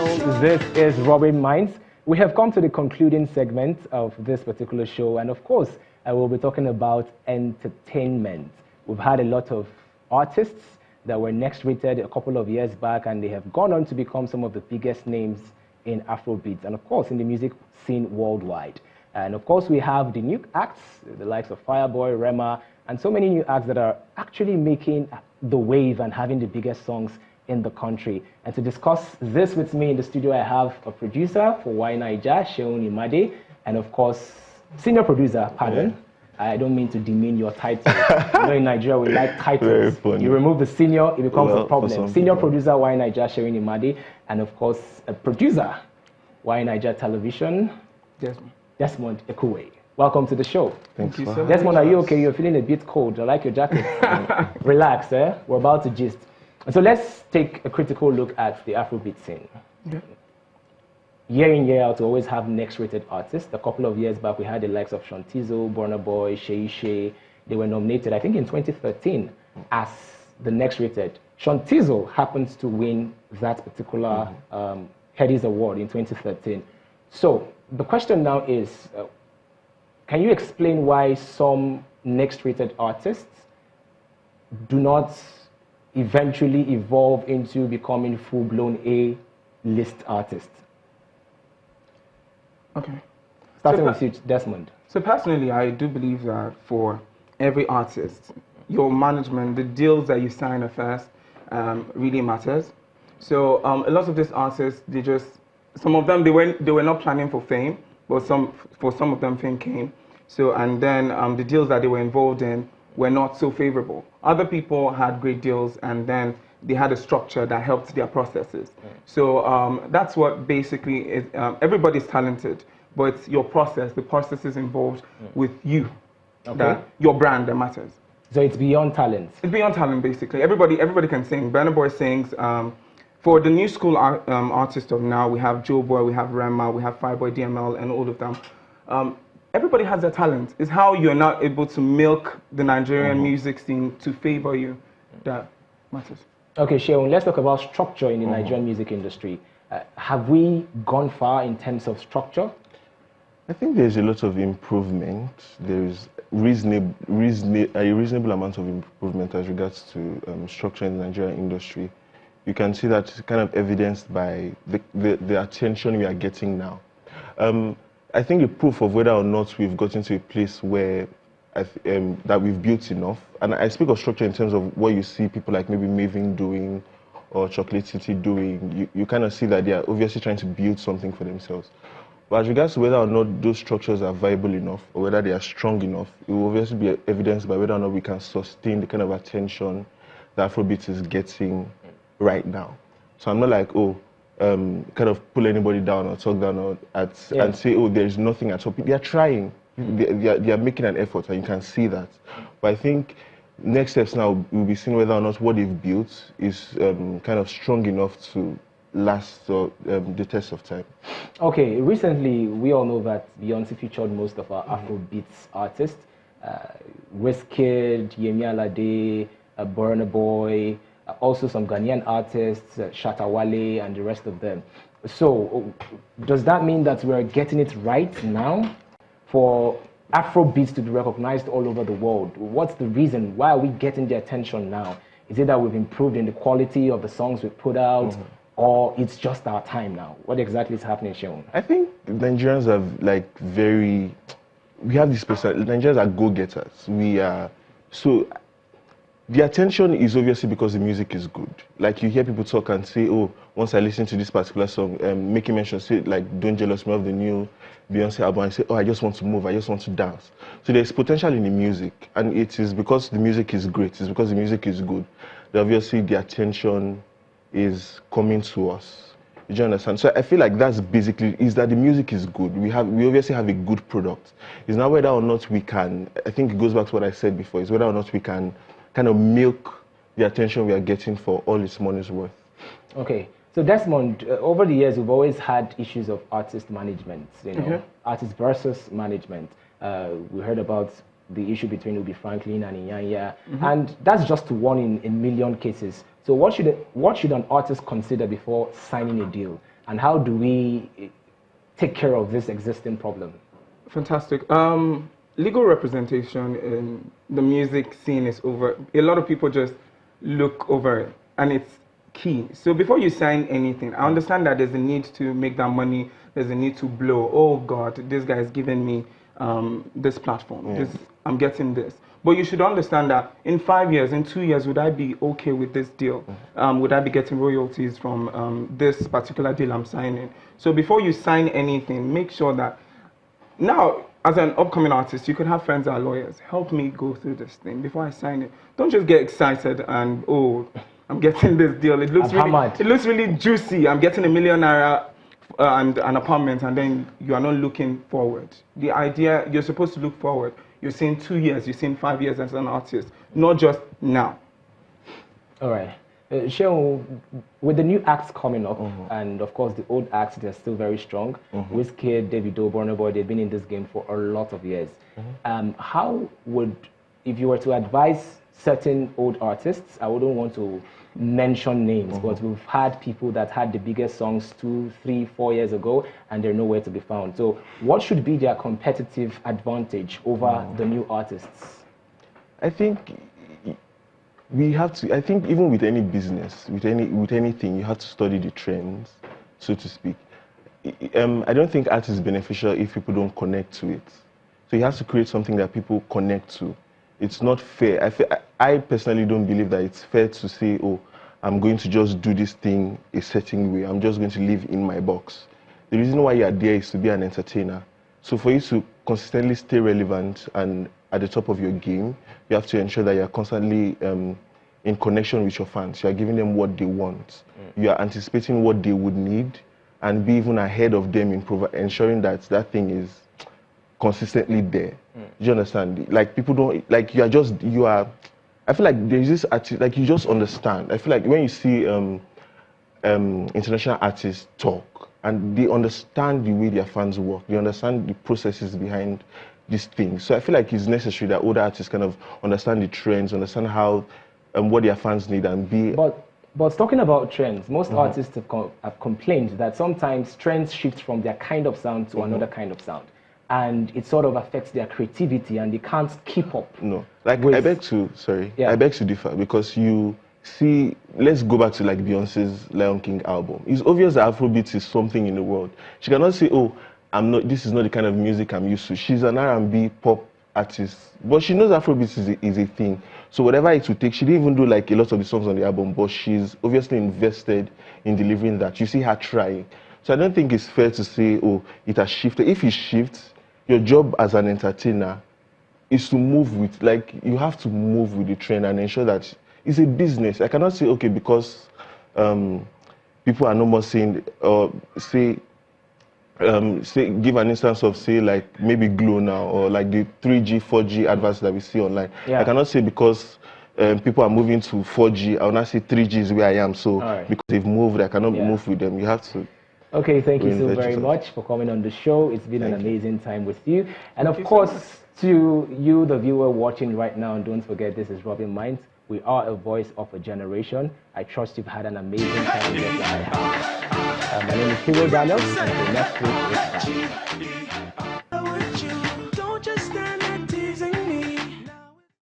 This is Rubbin Minds. We have come to the concluding segment of this particular show, and of course, I will be talking about entertainment. We've had a lot of artists that were next rated a couple of years back, and they have gone on to become some of the biggest names in Afrobeats, and of course, in the music scene worldwide. And of course, we have the new acts, the likes of Fireboy, Rema, and so many new acts that are actually making the wave and having the biggest songs in the country. And to discuss this with me in the studio, I have a producer for Why Naija, Seun Imade, and of course, senior producer, pardon. Yeah. I don't mean to demean your title. You know, in Nigeria, we like titles. You remove the senior, it becomes a problem. Senior producer, Why Naija, Seun Imade, and of course, a producer, Why Naija Television, Desmond Ekuwe. Welcome to the show. Thank you so much. Desmond, are you okay? You're feeling a bit cold. I like your jacket. Relax, eh? We're about to gist. So let's take a critical look at the Afrobeat scene. Okay. Year in, year out, we always have next-rated artists. A couple of years back, we had the likes of Shantizo, Burna Boy, Shay. They were nominated, I think, in 2013 as the next-rated. Shantizo happens to win that particular Headies Award in 2013. So the question now is, can you explain why some next-rated artists do not eventually evolve into becoming full-blown A-list artists? Okay. Starting with you, Desmond. So personally, I do believe that for every artist, your management, the deals that you sign at first really matters. So a lot of these artists, some of them, they were not planning for fame, but for some of them, fame came. So, and then the deals that they were involved in were not so favorable. Other people had great deals, and then they had a structure that helped their processes. So that's what basically is, everybody's talented, but it's your process, the processes involved with you, your brand that matters. So it's beyond talent? It's beyond talent, basically. Everybody can sing. Burna Boy sings. For the new school artists of now, we have Joe Boy, we have Rema, we have Fireboy, DML, and all of them. Everybody has their talent. It's how you're not able to milk the Nigerian music scene to favor you that matters. Okay, Seun, let's talk about structure in the Nigerian music industry. Have we gone far in terms of structure? I think there's a lot of improvement. There's a reasonable amount of improvement as regards to structure in the Nigerian industry. You can see that kind of evidenced by the attention we are getting now. I think a proof of whether or not we've gotten to a place where that we've built enough, and I speak of structure in terms of what you see people like maybe Maven doing or Chocolate City doing. You kind of see that they are obviously trying to build something for themselves. But as regards to whether or not those structures are viable enough or whether they are strong enough, it will obviously be evidenced by whether or not we can sustain the kind of attention that Afrobeat is getting right now. So I'm not like, kind of pull anybody down or talk down and say, there's nothing at all. They are trying. They are making an effort, and you can see that. But I think next steps now will be seeing whether or not what they've built is kind of strong enough to last the test of time. Okay, recently we all know that Beyonce featured most of our Afrobeats artists. Wizkid, Yemi Alade, Burna Boy, also some Ghanaian artists, Shatta Wale, and the rest of them. So, does that mean that we're getting it right now for Afrobeats to be recognized all over the world? What's the reason? Why are we getting the attention now? Is it that we've improved in the quality of the songs we put out, or it's just our time now? What exactly is happening, Seun? I think Nigerians have we have this person. Nigerians are go-getters. The attention is obviously because the music is good. Like you hear people talk and say, once I listen to this particular song, making mention, say like, don't jealous me of the new Beyonce album, and say, I just want to move, I just want to dance. So there's potential in the music, and it is because the music is great, it's because the music is good, that obviously the attention is coming to us. Do you understand? So I feel like that's basically, is that the music is good. We obviously have a good product. It's now whether or not we can, I think it goes back to what I said before, is whether or not we can kind of milk the attention we are getting for all its money's worth. Okay, so Desmond, over the years we've always had issues of artist management, artist versus management. We heard about the issue between Ubi Franklin and Inyanya, and that's just one in a million cases. So what should an artist consider before signing a deal? and how do we take care of this existing problem? Fantastic. Legal representation in the music scene is over. A lot of people just look over it, and it's key. So before you sign anything, I understand that there's a need to make that money. There's a need to blow. Oh God, this guy is giving me this platform. I'm getting this. But you should understand that in 5 years, in 2 years, would I be okay with this deal? Would I be getting royalties from this particular deal I'm signing? So before you sign anything, make sure that now, as an upcoming artist, you could have friends that are lawyers. Help me go through this thing before I sign it. Don't just get excited and, oh, I'm getting this deal. It looks really juicy. I'm getting $1 million and an apartment, and then you are not looking forward. The idea, you're supposed to look forward. You're seeing 2 years, you're seeing 5 years as an artist, not just now. All right. Sheon, with the new acts coming up, and of course the old acts, they're still very strong. Wizkid, Davido, Burna Boy, they've been in this game for a lot of years. How would, if you were to advise certain old artists, I wouldn't want to mention names, but we've had people that had the biggest songs 2, 3, 4 years ago, and they're nowhere to be found. So what should be their competitive advantage over the new artists? I think we have to, I think even with any business, with anything, you have to study the trends, so to speak. I don't think art is beneficial if people don't connect to it. So you have to create something that people connect to. It's not fair. I personally don't believe that it's fair to say, oh, I'm going to just do this thing a certain way. I'm just going to live in my box. The reason why you are there is to be an entertainer. So for you to consistently stay relevant and at the top of your game, you have to ensure that you're constantly in connection with your fans. You are giving them what they want. You are anticipating what they would need and be even ahead of them in ensuring that that thing is consistently there. Do you understand? Like people don't, like you are, I feel like there's this, like you just understand. I feel like when you see international artists talk and they understand the way their fans work, they understand the processes behind these things. So I feel like it's necessary that older artists kind of understand the trends, understand how, what their fans need and be. But talking about trends, most artists have complained that sometimes trends shift from their kind of sound to another kind of sound. And it sort of affects their creativity and they can't keep up. No, like I beg to differ because you see, let's go back to like Beyonce's Lion King album. It's obvious that Afrobeat is something in the world. She cannot say, oh, this is not the kind of music I'm used to. She's an R&B pop artist, but she knows Afrobeat is a thing. So whatever it will take, she didn't even do like a lot of the songs on the album, but she's obviously invested in delivering that. You see her trying. So I don't think it's fair to say, oh, it has shifted. If it shifts, your job as an entertainer is to move with, like, you have to move with the trend and ensure that it's a business. I cannot say, okay, because people are no more saying, or say, give an instance of, say, like, maybe Glow now, or like the 3G, 4G adverts that we see online. I cannot say because people are moving to 4G, I will not say 3G is where I am. So because they've moved, I cannot move with them. You have to. Okay, thank you so very much for coming on the show. It's been an amazing time with you. And of course, to you, the viewer watching right now, don't forget this is Rubbin Minds. We are a voice of a generation. I trust you've had an amazing time just like I have. My name is Hero Daniels, and the next week is back.